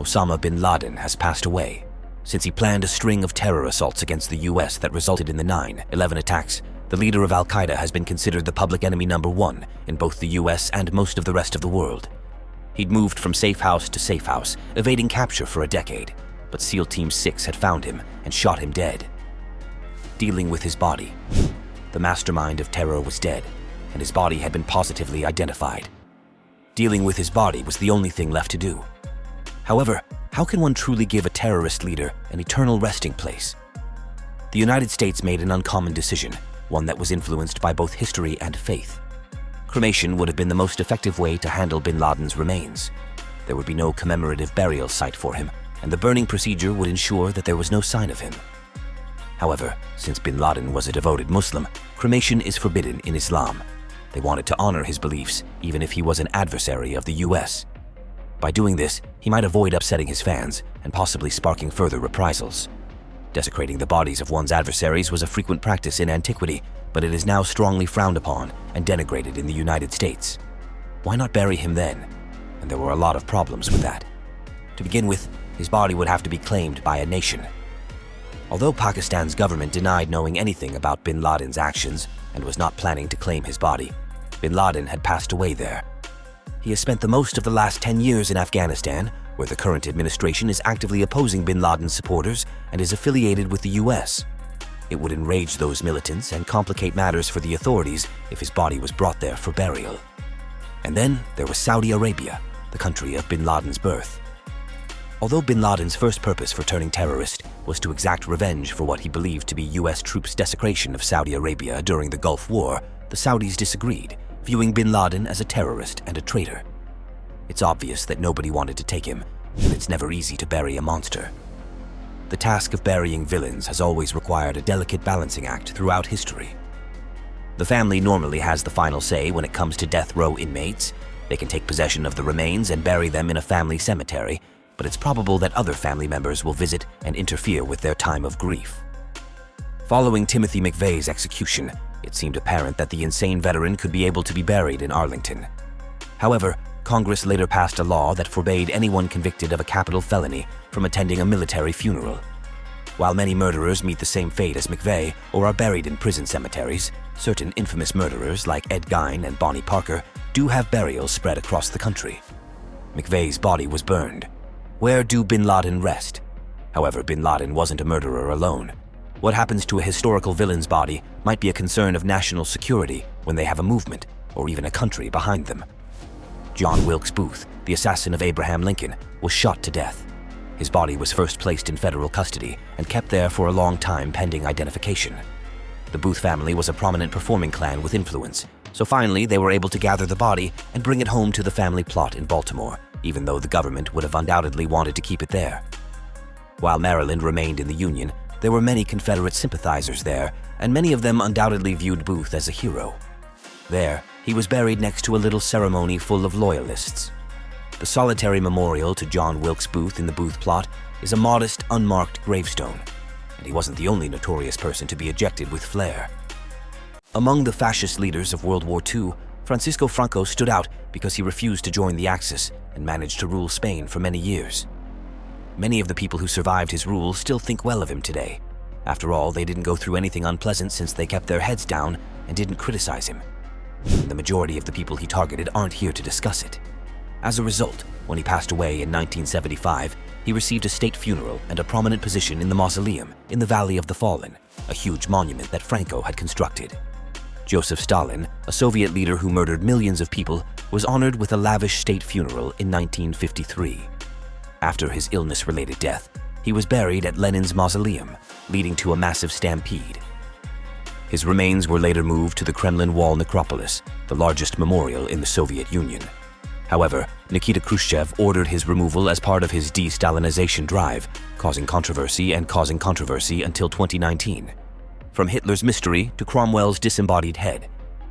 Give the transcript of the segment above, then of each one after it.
Osama bin Laden has passed away. Since he planned a string of terror assaults against the US that resulted in the 9/11 attacks, the leader of Al-Qaeda has been considered the public enemy #1 in both the US and most of the rest of the world. He'd moved from safe house to safe house, evading capture for a decade, but SEAL Team 6 had found him and shot him dead. Dealing with his body. The mastermind of terror was dead, and his body had been positively identified. Dealing with his body was the only thing left to do. However, how can one truly give a terrorist leader an eternal resting place? The United States made an uncommon decision, one that was influenced by both history and faith. Cremation would have been the most effective way to handle bin Laden's remains. There would be no commemorative burial site for him, and the burning procedure would ensure that there was no sign of him. However, since bin Laden was a devoted Muslim, cremation is forbidden in Islam. They wanted to honor his beliefs, even if he was an adversary of the US. By doing this, he might avoid upsetting his fans and possibly sparking further reprisals. Desecrating the bodies of one's adversaries was a frequent practice in antiquity, but it is now strongly frowned upon and denigrated in the United States. Why not bury him then? And there were a lot of problems with that. To begin with, his body would have to be claimed by a nation. Although Pakistan's government denied knowing anything about bin Laden's actions and was not planning to claim his body, bin Laden had passed away there. He has spent the most of the last 10 years in Afghanistan, where the current administration is actively opposing bin Laden's supporters and is affiliated with the US. It would enrage those militants and complicate matters for the authorities if his body was brought there for burial. And then there was Saudi Arabia, the country of bin Laden's birth. Although bin Laden's first purpose for turning terrorist was to exact revenge for what he believed to be US troops' desecration of Saudi Arabia during the Gulf War, the Saudis disagreed, viewing bin Laden as a terrorist and a traitor. It's obvious that nobody wanted to take him, and it's never easy to bury a monster. The task of burying villains has always required a delicate balancing act throughout history. The family normally has the final say when it comes to death row inmates. They can take possession of the remains and bury them in a family cemetery, but it's probable that other family members will visit and interfere with their time of grief. Following Timothy McVeigh's execution, it seemed apparent that the insane veteran could be able to be buried in Arlington. However, Congress later passed a law that forbade anyone convicted of a capital felony from attending a military funeral. While many murderers meet the same fate as McVeigh or are buried in prison cemeteries, certain infamous murderers like Ed Gein and Bonnie Parker do have burials spread across the country. McVeigh's body was burned. Where do bin Laden rest? However, bin Laden wasn't a murderer alone. What happens to a historical villain's body might be a concern of national security when they have a movement or even a country behind them. John Wilkes Booth, the assassin of Abraham Lincoln, was shot to death. His body was first placed in federal custody and kept there for a long time pending identification. The Booth family was a prominent performing clan with influence, so finally they were able to gather the body and bring it home to the family plot in Baltimore, even though the government would have undoubtedly wanted to keep it there. While Maryland remained in the Union, there were many Confederate sympathizers there, and many of them undoubtedly viewed Booth as a hero. There, he was buried next to a little ceremony full of loyalists. The solitary memorial to John Wilkes Booth in the Booth plot is a modest, unmarked gravestone, and he wasn't the only notorious person to be ejected with flair. Among the fascist leaders of World War II, Francisco Franco stood out because he refused to join the Axis and managed to rule Spain for many years. Many of the people who survived his rule still think well of him today. After all, they didn't go through anything unpleasant since they kept their heads down and didn't criticize him. The majority of the people he targeted aren't here to discuss it. As a result, when he passed away in 1975, he received a state funeral and a prominent position in the mausoleum in the Valley of the Fallen, a huge monument that Franco had constructed. Joseph Stalin, a Soviet leader who murdered millions of people, was honored with a lavish state funeral in 1953. After his illness-related death, he was buried at Lenin's mausoleum, leading to a massive stampede. His remains were later moved to the Kremlin Wall necropolis, the largest memorial in the Soviet Union. However, Nikita Khrushchev ordered his removal as part of his de-Stalinization drive, causing controversy until 2019. From Hitler's mystery to Cromwell's disembodied head.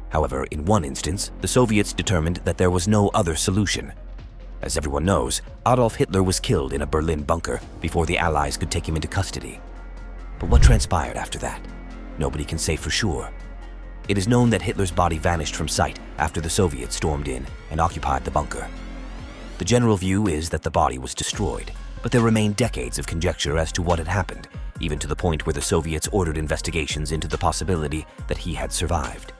However, in one instance, the Soviets determined that there was no other solution. As everyone knows, Adolf Hitler was killed in a Berlin bunker before the Allies could take him into custody. But what transpired after that? Nobody can say for sure. It is known that Hitler's body vanished from sight after the Soviets stormed in and occupied the bunker. The general view is that the body was destroyed, but there remain decades of conjecture as to what had happened, even to the point where the Soviets ordered investigations into the possibility that he had survived.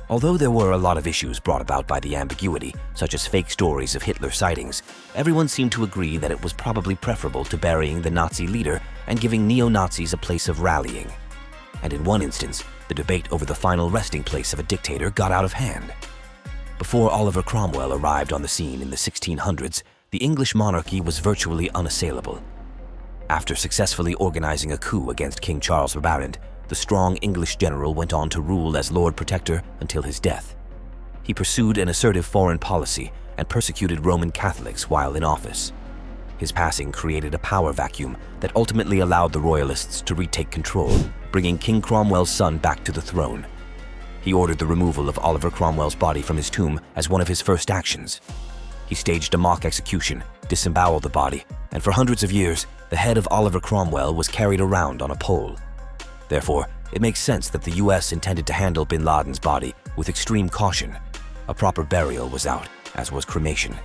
Although there were a lot of issues brought about by the ambiguity, such as fake stories of Hitler sightings, everyone seemed to agree that it was probably preferable to burying the Nazi leader and giving neo-Nazis a place of rallying. And in one instance, the debate over the final resting place of a dictator got out of hand. Before Oliver Cromwell arrived on the scene in the 1600s, the English monarchy was virtually unassailable. After successfully organizing a coup against King Charles Barbarian, the strong English general went on to rule as Lord Protector until his death. He pursued an assertive foreign policy and persecuted Roman Catholics while in office. His passing created a power vacuum that ultimately allowed the royalists to retake control, bringing King Cromwell's son back to the throne. He ordered the removal of Oliver Cromwell's body from his tomb as one of his first actions. He staged a mock execution, disemboweled the body, and for hundreds of years, the head of Oliver Cromwell was carried around on a pole. Therefore, it makes sense that the US intended to handle bin Laden's body with extreme caution. A proper burial was out, as was cremation.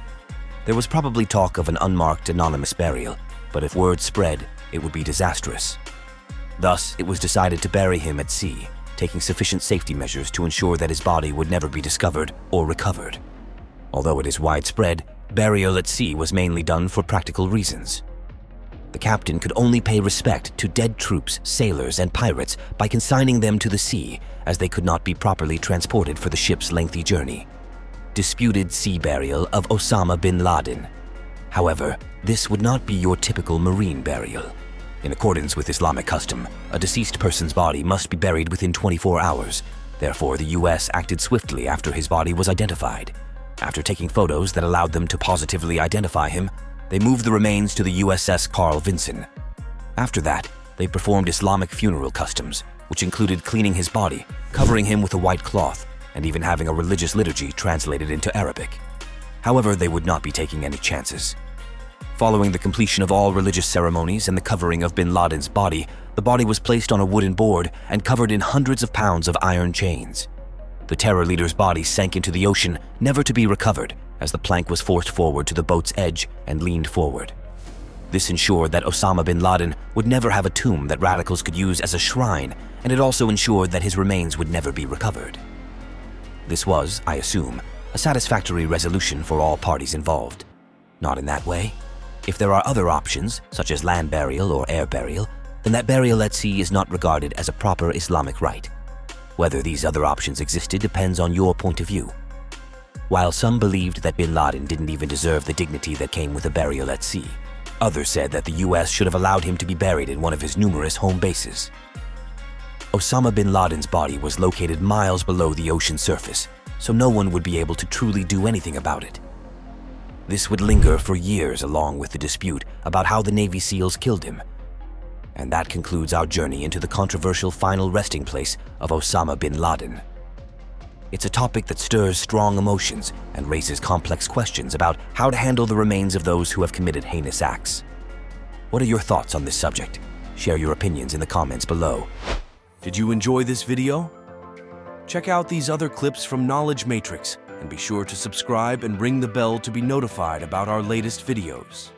There was probably talk of an unmarked anonymous burial, but if word spread, it would be disastrous. Thus, it was decided to bury him at sea, taking sufficient safety measures to ensure that his body would never be discovered or recovered. Although it is widespread, burial at sea was mainly done for practical reasons. The captain could only pay respect to dead troops, sailors, and pirates by consigning them to the sea, as they could not be properly transported for the ship's lengthy journey. Disputed sea burial of Osama bin Laden. However, this would not be your typical marine burial. In accordance with Islamic custom, a deceased person's body must be buried within 24 hours. Therefore, the US acted swiftly after his body was identified. After taking photos that allowed them to positively identify him, they moved the remains to the USS Carl Vinson. After that, they performed Islamic funeral customs, which included cleaning his body, covering him with a white cloth, and even having a religious liturgy translated into Arabic. However, they would not be taking any chances. Following the completion of all religious ceremonies and the covering of bin Laden's body, the body was placed on a wooden board and covered in hundreds of pounds of iron chains. The terror leader's body sank into the ocean, never to be recovered, as the plank was forced forward to the boat's edge and leaned forward. This ensured that Osama bin Laden would never have a tomb that radicals could use as a shrine, and it also ensured that his remains would never be recovered. This was, I assume, a satisfactory resolution for all parties involved. Not in that way. If there are other options, such as land burial or air burial, then that burial at sea is not regarded as a proper Islamic rite. Whether these other options existed depends on your point of view. While some believed that bin Laden didn't even deserve the dignity that came with a burial at sea, others said that the US should have allowed him to be buried in one of his numerous home bases. Osama bin Laden's body was located miles below the ocean surface, so no one would be able to truly do anything about it. This would linger for years along with the dispute about how the Navy SEALs killed him. And that concludes our journey into the controversial final resting place of Osama bin Laden. It's a topic that stirs strong emotions and raises complex questions about how to handle the remains of those who have committed heinous acts. What are your thoughts on this subject? Share your opinions in the comments below. Did you enjoy this video? Check out these other clips from Knowledge Matrix and be sure to subscribe and ring the bell to be notified about our latest videos.